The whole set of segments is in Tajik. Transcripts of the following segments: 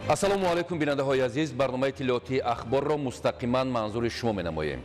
ассалому алайкум бинандаҳои азиз, барномаи тиллиёти ахборро мустақиман манзури шумо менамоем.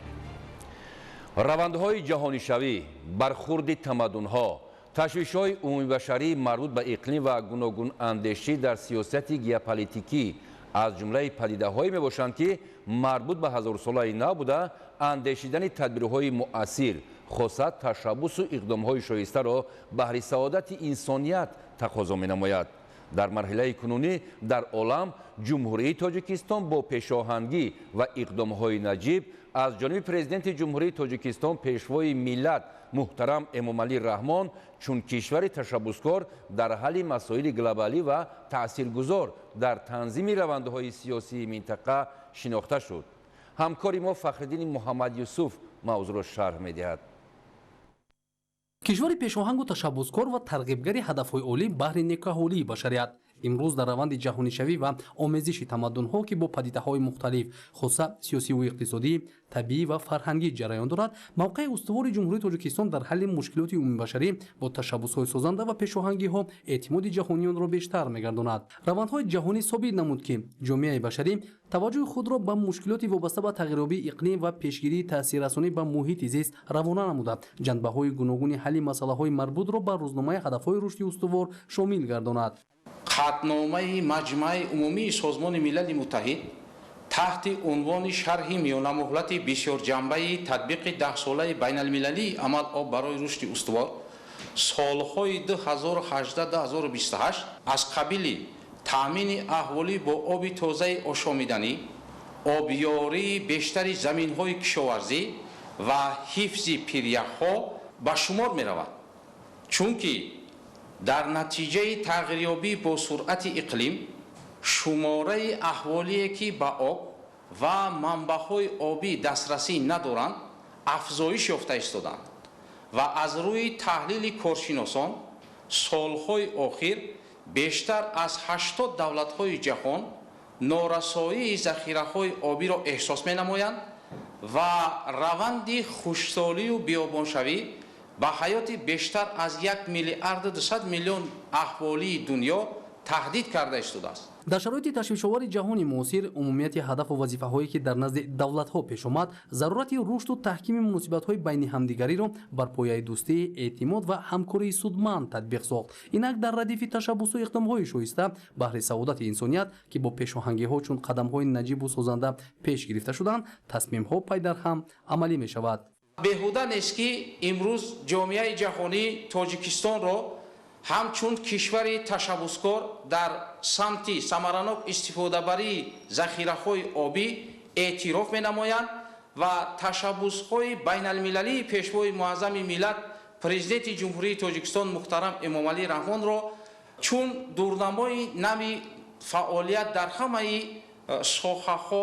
равандҳои ҷаҳонишавӣ, бархурди тамаддунҳо, ташвишҳои умумибашарӣ марбут ба иқлим ва гуногунандешӣ дар сиёсати геополитикӣ аз ҷумлаи падидаҳое мебошанд, ки марбут ба ҳазорсолаи нав буда андешидани тадбирҳои муассир, хосат ташаббусу иқдомҳои шоистаро баҳри саодати инсоният тақозо менамояд. дар марҳилаи кунунӣ дар олам ҷумҳурии Тоҷикистон бо пешоҳангӣ ва иқдомҳои наҷиб аз ҷониби президенти ҷумҳурии Тоҷикистон пешвои миллат муҳтарам Эмомалӣ Раҳмон чун кишвари ташаббускор дар ҳалли масоили глобалӣ ва таъсиргузор дар танзими равандҳои сиёсии минтақа шинохта шуд. ҳамкори мо Фахриддини Муҳаммадюсуф мавзӯъро шарҳ медиҳад. кишвари пешоҳангу ташаббускор ва тарғибгари ҳадафҳои олӣ баҳри некаҳолии башарият имрӯз дар раванди ҷаҳонишавӣ ва омезиши тамаддунҳо ки бо падидаҳои мухталиф хоса сиёсиву иқтисодӣ, табиӣ ва фарҳангӣ ҷараён дорад, мавқеи устувори ҷумҳурии Тоҷикистон дар ҳалли мушкилоти умумибашарӣ бо ташаббусҳои созанда ва пешоҳангиҳо эътимоди ҷаҳониёнро бештар мегардонад. равандҳои ҷаҳонӣ собит намуд, ки ҷомеаи башарӣ таваҷҷӯҳи худро ба мушкилоти вобаста ба тағйирёбии иқлим ва пешгирии таъсиррасонӣ ба муҳити зист равона намуда, ҷанбаҳои гуногуни ҳалли масъалаҳои марбутро ба рӯзномаи ҳадафҳои рушди устувор шомил гардонад. қатномаи маҷмаи умумии Созмони Милали Муттаҳид таҳти унвони шарҳи миёнамуҳлати бисёрҷанбаи татбиқи 10-солаи байналмилалии амалоб барои рушди устувор солҳои 2018-2028 аз қабили таъмини аҳволӣ бо оби тозаи ошомиданӣ, обёрии бештари заминҳои кишоварзӣ ва ҳифзи пиряхҳо ба шумор меравад. чунки дар натиҷаи тағйирёбӣ бо суръати иқлим, шумораи аҳволие ки ба об ва манбаъҳои обӣ дастрасӣ надоранд, афзоиш ёфта истоданд ва аз рӯи таҳлили коршиносон солҳои охир бештар аз 80 давлатҳои ҷаҳон норасоии захираҳои обиро эҳсос менамоянд ва раванди хушксолию биёбоншавӣ ба ҳаёти бештар аз 1 миллиард 200 миллион аҳволии дунё таҳдид карда истодааст. дар шароити ташвишовари ҷаҳони муосир, умумияти ҳадафу вазифаҳое ки дар назди давлатҳо пеш омад, зарурати рушду таҳкими муносибатҳои байни ҳамдигариро бар пояи дӯстӣ, эътимод ва ҳамкории судманд татбиқ сохт. инак дар радифи ташаббусу иқдомҳои шоиста баҳри саодати инсоният ки бо пешоҳангиҳо чун қадамҳои наҷибу созанда пеш гирифта шуданд, тасмимҳо пай дар ҳам амалӣ мешавад. беҳуда нест ки имрӯз ҷомеаи ҷаҳонӣ Тоҷикистонро ҳамчун кишвари ташаббускор дар самти самаранок истифодабарии захираҳои обӣ эътироф менамоянд ва ташаббусҳои байналмилалии пешвои муаззами миллат президенти ҷумҳурии Тоҷикистон муҳтарам Эмомалӣ Раҳмонро чун дурнамои нави фаъолият дар ҳамаи соҳаҳо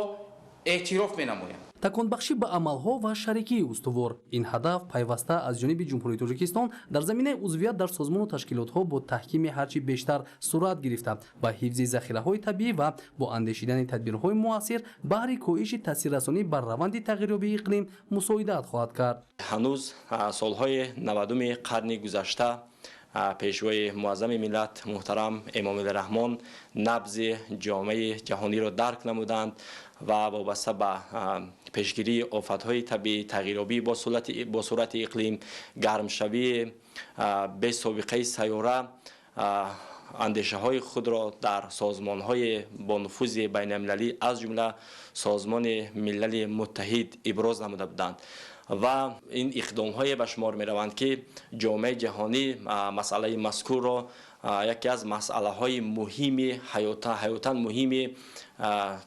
эътироф менамоянд. таконбахшӣ ба амалҳо ва шарикии устувор. ин ҳадаф пайваста аз ҷониби ҷумҳурии Тоҷикистон дар заминаи узвият дар созмону ташкилотҳо бо таҳкими ҳарчи бештар сурат гирифта ба ҳифзи захираҳои табиӣ ва бо андешидани тадбирҳои муассир баҳри коҳиши таъсиррасонӣ бар раванди тағйирёбии иқлим мусоидат хоҳад кард. ҳанӯз солҳои 90-уми қарни гузашта пешвои муаззами миллат муҳтарам Эмомалӣ Раҳмон набзи ҷомеаи ҷаҳониро дарк намуданд ва вобаста ба пешгирии офатҳои табиӣ, тағйирёбӣ бо сурати иқлим, гармшавии бесобиқаи сайёра андешаҳои худро дар созмонҳои бо нуфузи байналмилалӣ аз ҷумла Созмони Милали Муттаҳид иброз намуда буданд ва ин иқдомҳое ба шумор мераванд ки ҷомеаи ҷаҳонӣ масъалаи мазкурро яке аз масъалаҳои муҳими ҳаётан муҳими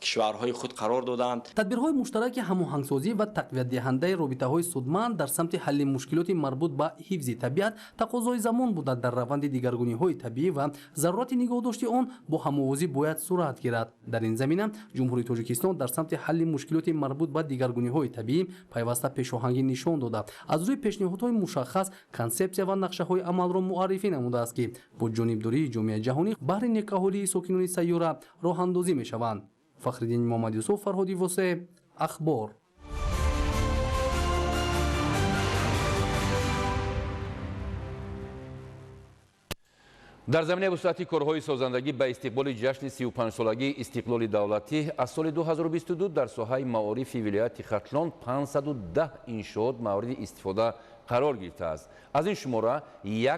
кишварҳои худ қарор доданд. тадбирҳои муштараки ҳамоҳангсозӣ ва тақвиятдиҳандаи робитаҳои судманд дар самти ҳалли мушкилоти марбут ба ҳифзи табиат тақозои замон буда дар раванди дигаргуниҳои табиӣ ва зарурати нигоҳдошти он бо ҳамовозӣ бояд сурат гирад. дар ин замина ҷумҳурии Тоҷикистон дар самти ҳалли мушкилоти марбут ба дигаргуниҳои табиӣ пайваста пешоҳангӣ нишон дода аз рӯи пешниҳодҳои мушаххас консепсия ва нақшаҳои амалро муаррифӣ намудааст ки бо ҷонибдории ҷомеаи ҷаҳонӣ баҳри некаҳолии сокинони сайёра роҳандозӣ мешаванд. Фахриддин Муҳаммадюсуф, Фарҳоди Восе, Ахбор. در زمینه وسعت کارهای سازندگی به استقبال جشن 35 سالگی استقلال دولتی از سال 2022 در ساحه معارف ولایت ختلان 510 انشاءات مورد استفاده قرار گرفته است. از این شماره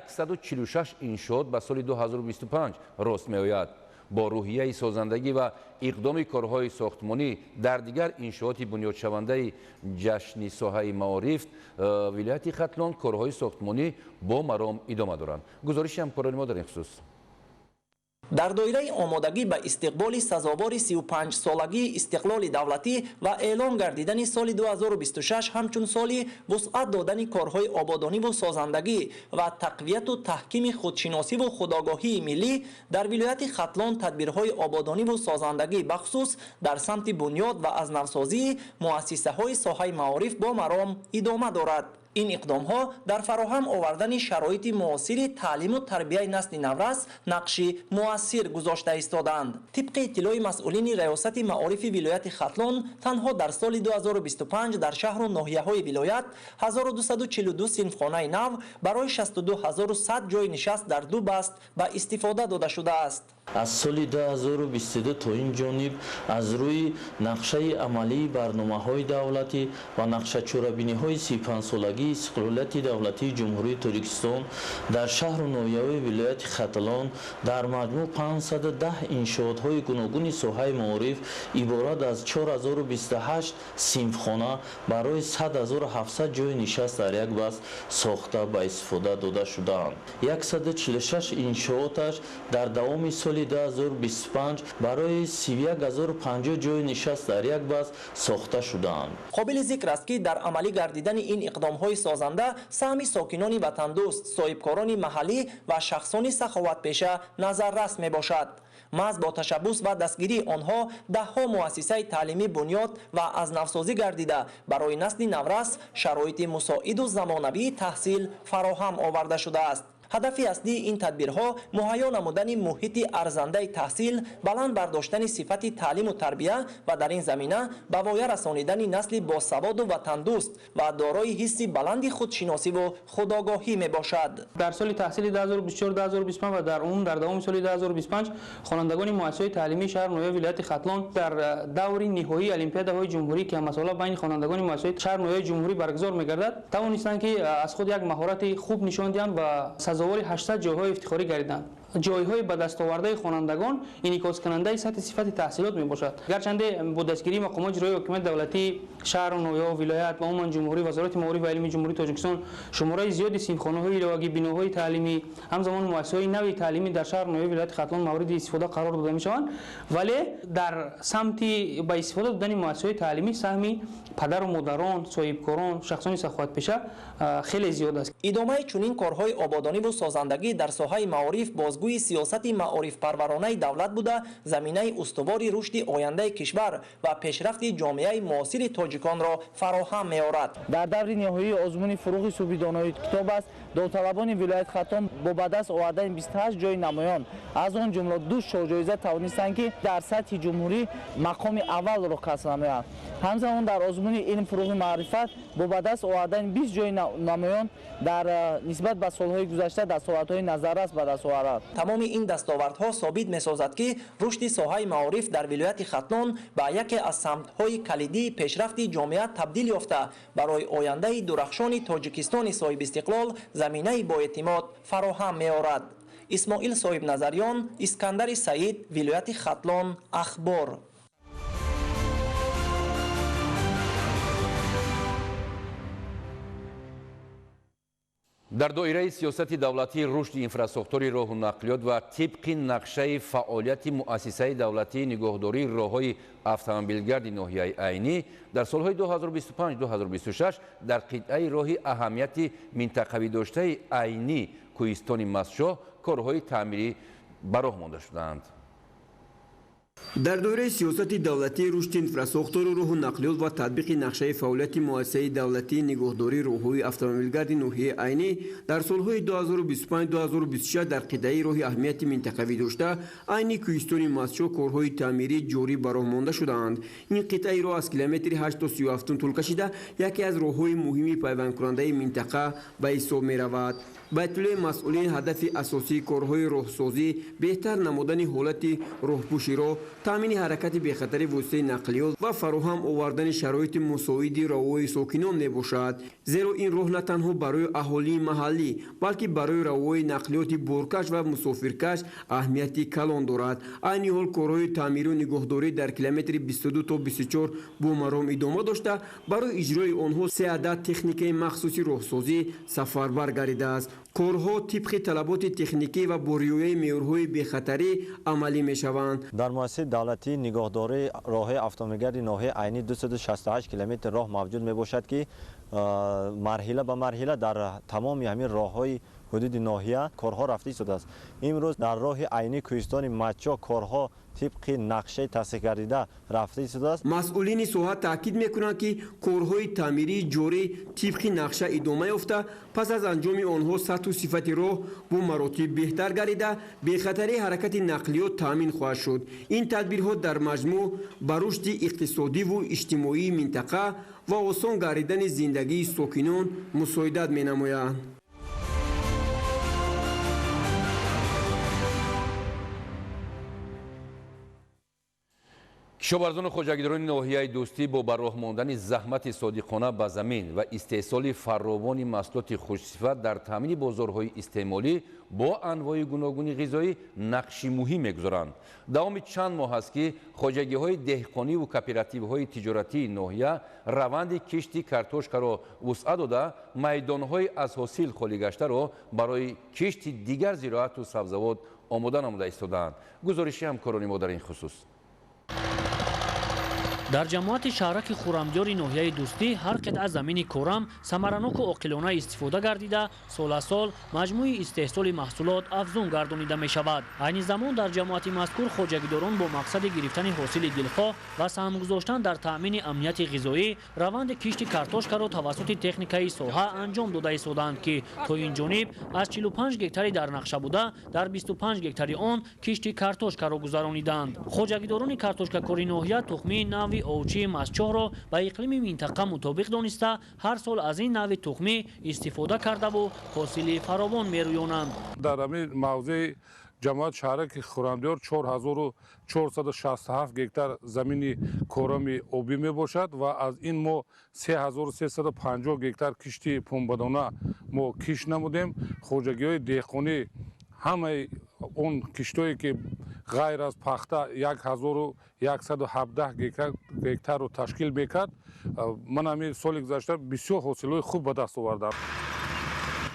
146 انشاءات به سال 2025 راست می‌آید. با روحیه سازندگی و اقدام کارهای ساختمانی در دیگر انشاءات بنیاد شونده جشن ساحه معارف ولایت ختلان کارهای ساختمانی با مرام ادامه دارند. گزارش همکاران ما در این خصوص. در دایره آمادگی به استقبال سزاوار 35 سالگی استقلال دولتی و اعلام گردیدن سال 2026 همچون سالی وسعت دادن کارهای آبادانی و سازندگی و تقویت و تحکیم خودشناسی و خودآگاهی ملی در ولایت ختلان تدبیرهای آبادانی و سازندگی بخصوص در سمت بنیاد و از نوسازی مؤسسه‌های ساحه معارف با مرام ادامه دارد. این اقدام‌ها در فراهم آوردن شرایط معاصر تعلیم و تربیت نسل نورس نقشی مؤثر گذاشته ایستادند. طبق اطلاع مسئولین ریاست معارف ولایت ختلان تنها در سال 2025 در شهر و ناحیه‌های ولایت 1242 صنفخانه نو برای 62100 جای نشست در دو بست به استفاده داده شده است. از سال 2022 تا این جانب از روی نقشه عملی برنامه‌های دولتی و نقشه چورابینی‌های 35 سالگی استقلالیت دولتی جمهوری تاجیکستان در شهر و ناحیه‌های ولایت ختلان در مجموع 510 انشاءات‌های گوناگون ساحه معارف عبارت از 4028 صنفخانه برای 100700 جای نشست در یک بست ساخته به استفاده داده شدند. 146 انشاءاتش در دوام سال 2025 برای 31050 جای نشست در یک بست ساخته شدند. قابل ذکر است که در عملی گردیدن این اقدام‌های سازنده سهم ساکنان وطن دوست، صاحبکاران محلی و شخصان سخاوت پیشه نظررس میباشد. محض با تشبث و دستگیری آنها ده‌ها مؤسسه تعلیمی بنیاد و از نوسازی گردیده برای نسل نورس شرایط مساعد و زمانوی تحصیل فراهم آورده شده است. هدف اصلی این تدبیرها مهیا نمودن محیط ارزنده تحصیل، بلند برداشتن صفت تعلیم و تربیت و در این زمینه به وای رسانیدن نسل باسواد و وطن دوست و دارای حس بلند خودشناسی و خودآگاهی می باشد. در سال تحصیلی 2024-2025 و در دوام سال 2025 خوانندگان مؤسسات تعلیمی شهر نویه ولایت ختلان در دور نهایی المپیادهای جمهوری که مسائل بین خوانندگان مؤسسات شهر نویه جمهوری برگزار می‌گردد توانستند که از خود یک مهارت خوب نشان دهند و سزاوار 800 جایهای افتخاری گردیدند. جایهای به دست آورده خوانندگان انعکاس کننده سطح صفت تحصیلات می باشد. گرچنده با دستگیری مقامات اجرایی حکومت دولتی شهر و ناحیه و ولایت و عموما جمهوری وزارت معارف و علمی جمهوری تاجیکستان شماره زیادی صنفخانه‌های ایلاگی بناهای تعلیمی همزمان مؤسسه‌های نوی تعلیمی در شهر و ناحیه ولایت ختلان مورد استفاده قرار داده می‌شوند، ولی در سمت با استفاده دادن مؤسسه‌های تعلیمی سهمی پدر و مادران، صاحبکاران، شخصان سخاوت پیشه خیلی زیاد است. ادامه چنین کارهای آبادانی و سازندگی در ساحه معارف بازگوی سیاست معارف پرورانه دولت بوده زمینه استواری رشد آینده کشور و پیشرفت جامعه معاصر تاجیکان را فراهم می‌آورد. در دور نهایی آزمون فروغ صوفی دانایی کتاب است. داوطلبان ولایت ختلان با به دست آوردن 28 جای نمایان از آن جمله 2 شاجایزه توانستند که در سطح جمهوری مقام اول را کسب نمایند. همزمان در آزمون علم فروغ معرفت با به دست آوردن 20 جای نمایان در نسبت به سالهای گذشته دستاوردهای نظررس به دست آورد. تمام این دستاوردها ثابت می‌سازد که رشد ساحه معارف در ولایت ختلان به یکی از سمت‌های کلیدی پیشرفت جامعه تبدیل یافته برای آینده درخشان تاجیکستان صاحب استقلال زمینه با اعتماد فراهم می‌آورد. اسماعیل صاحب نظریان، اسکندر سعید، ولایت ختلان، اخبار. در دایره سیاست دولتی رشد اینفراستراکتور راه و نقلیات و طبق نقشه فعالیت مؤسسه دولتی نگهداری راههای اتومبیلگرد ناحیه عینی در سالهای 2025-2026 در قطعه راه اهمیت منطقوی داشته عینی کوهستان مسجد کارهای تعمیری به راه مانده شدند. در دوره سیاست دولتی رشد انفراساختار راه نقلیات و تطبیق نقشه فعالیت مؤسسه دولتی نگهداری راههای اتومبیلگرد ناحیه عینی در سالهای 2025-2026 در قطعه راه اهمیت منطقوی داشته، عینی کوهستان مسچو کارهای تعمیری جاری به راه مانده شدند. این قطعه راه از کیلومتر 8 تا 37 طول کشیده یکی از راههای مهمی پیوند کننده منطقه به حساب می رود. با اطلاع مسئولین هدف اساسی کارهای راهسازی بهتر نمودن حالت راهپوشی را، تامین حرکت بخطر وسیله نقلیات و فراهم آوردن شرایط مساعد راههای ساکنان میباشد. زیرا این راه نه تنها برای اهالی محلی بلکه برای راههای نقلیات بارکش و مسافرکش اهمیتی کلان دارد. عین حال کارهای تعمیر و نگهداری در کیلومتر 22 تا 24 با مرام ادامه داشته، برای اجرای آنها 3 عدد تکنیک مخصوصی راهسازی سفربر گردیده است. کارها طبق طلبات تکنیکی و با رعایت معیارهای بی‌خطری عملی می‌شوند. در مؤسسه دولتی نگهداری راه اتومبیلگرد ناحیه عینی 268 کیلومتر راه موجود میباشد که مرحله به مرحله در تمام همین راههای حدود ناحیه کارها رفته شده است. امروز در راه عینی کوهستان مچا کارها طبق نقشه تصحیح گردیده رفته شده است. مسئولین ساحه تاکید میکنند که کارهای تعمیری جاری طبق نقشه ادامه یافته، پس از انجام آنها سطح و صفت راه با مراتب بهتر گردیده بی‌خطری حرکت نقلیات تامین خواهد شد. این تدبیرها در مجموع بر رشد اقتصادی و اجتماعی منطقه و آسان گردیدن زندگی ساکنان مساعدت مینمایند. کشاورزان خوجگیداران ناحیه دوستی با به راه ماندن زحمت صادقانه به زمین و استحصال فراوان محصولات خوشصفت در تامین بازارهای استعمالی با انواع گوناگون غذایی نقش مهم می‌گذارند. دوام چند ماه است که خوجگی‌های دهقانی و کوپراتیوهای تجارتی ناحیه روند کشت کارتوشکا را وسعت داده، میدان‌های از حاصل خالی گشته را برای کشت دیگر زراعت و سبزیجات آماده نموده ایستاده‌اند. گزارش همکاران ما در این خصوص. در جماعت شهرک خورمدیار ناحیه دوستی هر قطعه زمین کورم ثمرانک و عاقلانه استفاده گردیده سال سال مجموع استحصال محصولات افزون گردانیده می شود. عین زمان در جماعت مذکور خوجگیداران با مقصد گرفتن حاصل دلخواه و سهم گذاشتن در تامین امنیت غذایی روند کشت کارتوشکا را توسط تکنیکای ساحه انجام داده ایستادند که تا این جانب از 45 گکتاری در نقشه بوده در 25 گکتاری آن کشت کارتوشکا را گذرانیدند. خوجگیداران کارتوشکا کاری ناحیه تخمی نوع اوچی مسچو را به اقلیم منطقه مطابق دانسته هر سال از این نوع تخمی استفاده کرده و حاصل فراوان میرویانند. در همین موضع جماعت شهرک خورمدیار 4467 گکتار زمین کورم آبی می باشد و از این ما 3350 گکتار کشتی پنبه‌دانه ما کش نمودیم. خوجگی‌های دهقانی همه اون کشتایی که غیر از پخته 1117 گکتار رو تشکیل میکرد. من همین سال گذشته بسیار حاصلات خوب به دست آوردم.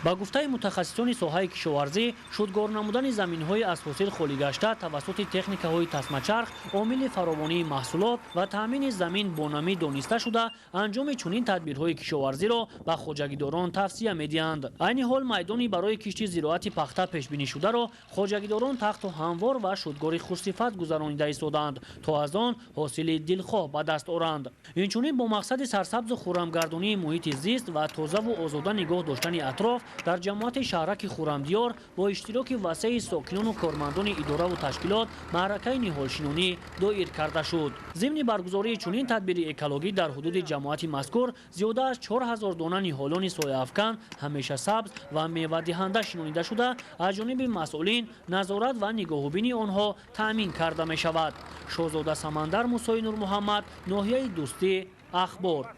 با گفته متخصصان ساحه کشاورزی شدگار نمودن زمین‌های از حاصل خالی گشته توسط تکنیک‌های تسمه‌چرخ عامل فراوانی محصولات و تامین زمین با نامی دانسته شده انجام چنین تدبیرهای کشاورزی را به خوجگیداران توصیه می‌دهند. عین حال میدانی برای کشت زراعت پخته پیش بینی شده را خوجگیداران تخت و هموار و شدگار خوشصفت گذرانیده ایستادند تا از آن حاصل دلخواه به دست آورند. اینچنین با مقصد سرسبز و خرمگردانی محیط زیست و تازه و آزاده نگاه داشتن اطراف در جماعت شهرک خورمدیار با اشتراک وسیع ساکنان و کارمندان اداره و تشکیلات معرکه نهالشینانی دایر کرده شد. ضمن برگزاری چنین تدبیر اکولوژی در حدود جماعت مذکور زیاده از 4000 دانه نهالان سایه افکن همیشه سبز و میوه دهنده شنانیده شده از جانب مسئولین نظارت و نگاهبینی آنها تامین کرده می شود. شاهزاده سمندر موسی نور محمد، ناحیه دوستی، اخبار.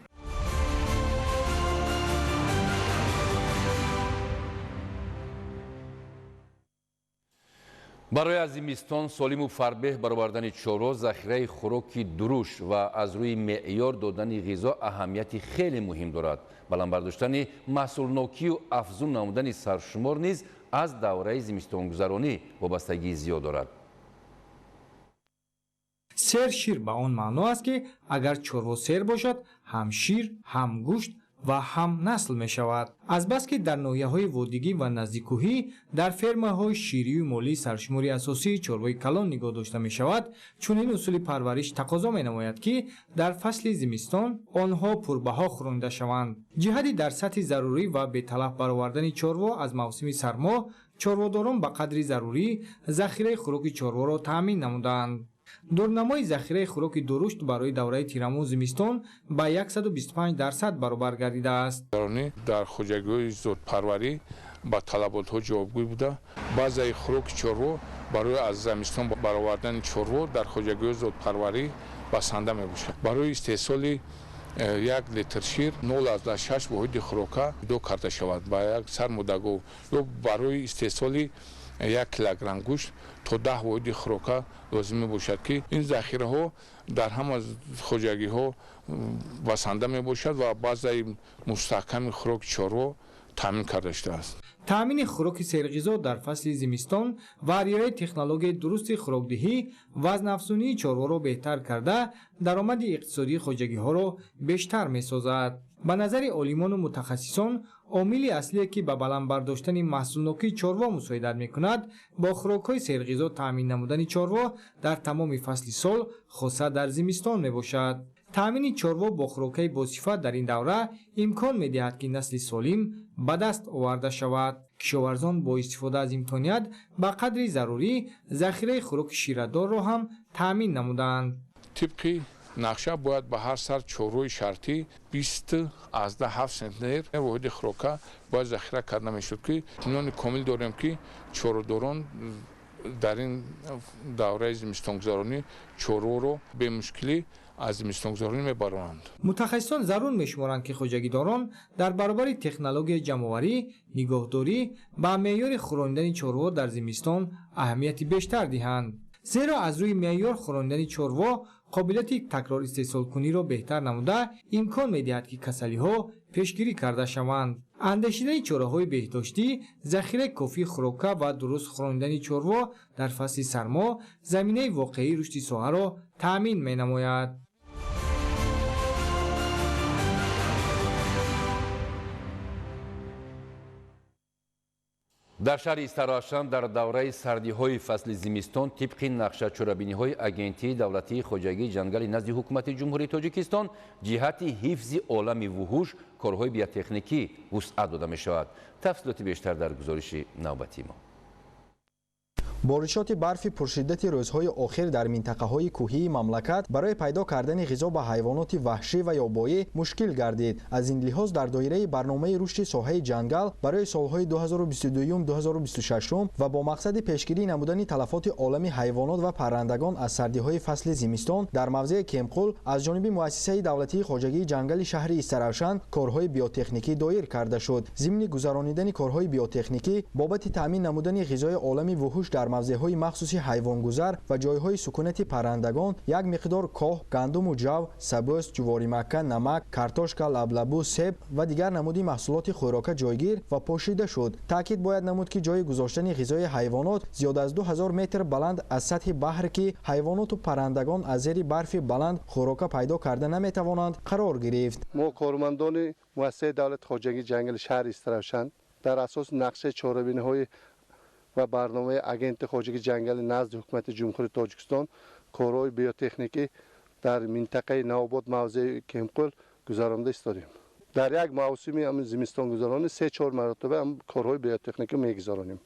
برای از زمستان سالم و فربه برآوردن چارا ذخیره خوراکی دروش و از روی معیار دادن غذا اهمیتی خیلی مهم دارد. بلند برداشتن محصولناکی و افزون نمودن سرشمار نیز از دوره زمستان گذرانی وابستگی زیاد دارد. سیر شیر به آن معنا است که اگر چروا سیر باشد هم شیر هم گوشت و هم نسل می شود. از بس که در ناحیه‌های وادیگی و نزدیک‌کوهی در فرمه‌های شیری و مولی سرشماری اساسی چروای کلان نگاه داشته می شود، چون این اصول پرورش تقاضا می نماید که در فصل زمستان آنها پربها خوانده شوند. جهتی در سطح ضروری و به طلب برآوردن چروا از موسم سرما، چرواداران به قدری ضروری ذخیره خوراک چروا را تامین نمودند. دورنمای ذخیره خوراک درشت برای دوره تیرمو زمستان به 125% برابر گردیده است. در خوجگی‌های زودپروری با طلبات‌ها جوابگوی بوده. بعضی خوراک چروا برای از زمستان برآوردن چروا در خوجگی‌های زودپروری بسنده می‌باشد. برای استحصال 1 لیتر شیر 0.6 واحد خوراک دو کرده شود با یک سرمدگو یا برای استحصال 1 کیلوگرم گوشت تا 10 واحد خوراک لازم میباشد که این ذخیره ها در همه خوجگی ها بسنده میباشد و بعضی مستحکم خوراک چروا تامین کرده شده است. تامین خوراک سرغذا در فصل زمستان و رعایت تکنولوژی درست خوراکدهی وزن افزونی چروا را بهتر کرده درآمد اقتصادی خوجگی ها را بیشتر میسازد. به نظر عالمان و متخصصان عامل اصلی که به بلند برداشتن محصول نوکی چروا مساعدت میکند با خوراک‌های سرغذا تامین نمودن چروا در تمام فصل سال خاصه در زمستان میباشد. تامین چروا با خوراک‌های باصفت در این دوره امکان می‌دهد که نسل سالم به دست آورده شود. کشاورزان با استفاده از امکانیت به قدری ضروری ذخیره خوراک شیردار را هم تامین نمودند. طبق نقشه باید به هر سر چروی شرطی 20 از 7 سنتیمتر واحد خوراک باید ذخیره کرده میشد که اطمینان کامل داریم که چروداران در این دوره زمستانگذرانی چرو رو به مشکلی از زمستانگذرانی میبرند. متخصصان ضرور میشمارند که خوجگیداران در برابر تکنولوژی جمع‌آوری، نگهداری و معیار خوراندن چروا در زمستان اهمیت بیشتر دهند. زیرا از روی معیار خوراندن چروا قابلیت تکرار استحصال کنی را بهتر نموده امکان می‌دهد که کسلی‌ها پیشگیری کرده شوند. اندیشیدن چاره‌های بهداشتی، ذخیره کافی خوراک و درست خوراندن چروا در فصل سرما زمینه واقعی رشد ساحه را تأمین می‌نماید. در شهر استراشان در دوره سردی‌های فصل زمستان طبق نقشه چرابینی‌های اگنتی دولتی خوجگی جنگل نزد حکومت جمهوری تاجیکستان جهت حفظ عالم وحوش کارهای بیوتکنیکی وسعت داده می‌شود. تفصیلات بیشتر در گزارش نوبتی ما. بارشات برف پرشدت روزهای آخر در منطقه‌های کوهی مملکت برای پیدا کردن غذا به حیوانات وحشی و یابایی مشکل گردید. از این لحاظ در دایره برنامه رشد ساحه جنگل برای سالهای 2022-2026 و با مقصد پیشگیری نمودن تلفات عالم حیوانات و پرندگان از سردی‌های فصل زمستان در موضع کمقل از جانب مؤسسه دولتی خوجگی جنگل شهر استراشان کارهای بیوتکنیکی دایر کرده شد. ضمن گذرانیدن کارهای بیوتکنیکی بابت تامین نمودن غذای عالم وحوش در موضع‌های مخصوصی حیوانگذار و جای‌های سکونت پرندگان یک مقدار کاه، گندم و جو، سبوس، جواری مکه، نمک، کارتوشکا، لبلبو، سیب و دیگر نمودی محصولات خوراک جایگیر و پوشیده شد. تاکید باید نمود که جای گذاشتن غذای حیوانات زیاد از 2000 متر بلند از سطح بحر که حیوانات و پرندگان از زیر برف بلند خوراک پیدا کرده نمی‌توانند قرار گرفت. ما کارمندان مؤسسه دولت خوجگی جنگل شهر استراشان در اساس نقشه چهاربینی‌های و برنامه اگنت خوجگی جنگل نزد حکومت جمهوری تاجیکستان کارهای بیوتکنیکی در منطقه نوآباد موضع کمقل گذرانده استادیم. در یک موسم زمستان گذرانی 3-4 مرتبه هم کارهای بیوتکنیکی میگذرانیم.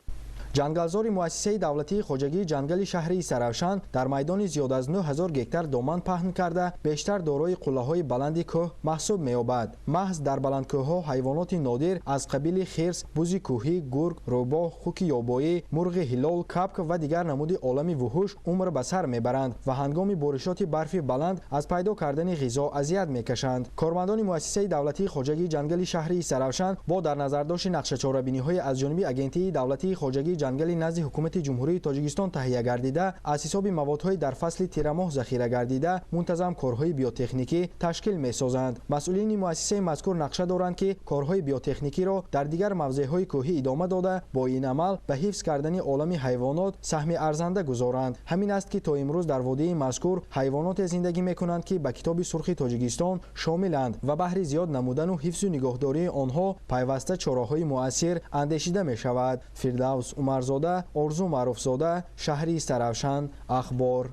جنگلزار مؤسسه دولتی خوجگی جنگل شهر استراشان در میدان زیاد از 9000 گکتار دامن پهن کرده بیشتر دارای قله‌های بلند کوه محسوب می‌یابد. محض در بلندکوه‌ها حیوانات نادر از قبیل خرس، بوز کوهی، گرگ، روباه، خوک یابایی، مرغ هلال، کپک و دیگر نمود عالم وحوش عمر به سر میبرند و هنگام بارشات برف بلند از پیدا کردن غذا اذیت میکشند. کارمندان مؤسسه دولتی خوجگی جنگل شهر استراشان با در نظر داشت نقشه چهاربینی‌های از جانب اگنتی دولتی خوجگی ҷангали назди ҳукумати ҷумҳурии тоҷикистон таҳия гардида аз ҳисоби маводҳои дар фасли тирамоҳ захира гардида мунтазам корҳои биотехникӣ ташкил месозанд. масъулини муассисаи мазкур нақша доранд ки корҳои биотехникиро дар дигар мавзеъҳои кӯҳӣ идома дода бо ин амал ба ҳифз кардани олами ҳайвонот саҳми арзанда гузоранд. ҳамин аст ки то имрӯз дар водии мазкур ҳайвоноте зиндагӣ мекунанд ки ба китоби сурхи тоҷикистон шомиланд ва баҳри зиёд намудану ҳифзу нигоҳдории онҳо пайваста чораҳои муассир андешида мешавад. фирдавс умарзода, орзу маъруфзода, шаҳри Саравшан, Ахбор.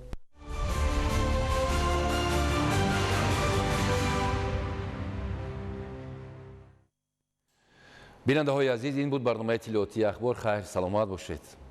бинандаҳои азиз, ин буд барномаи тиллиётии ахбор. хайр саломат бошед.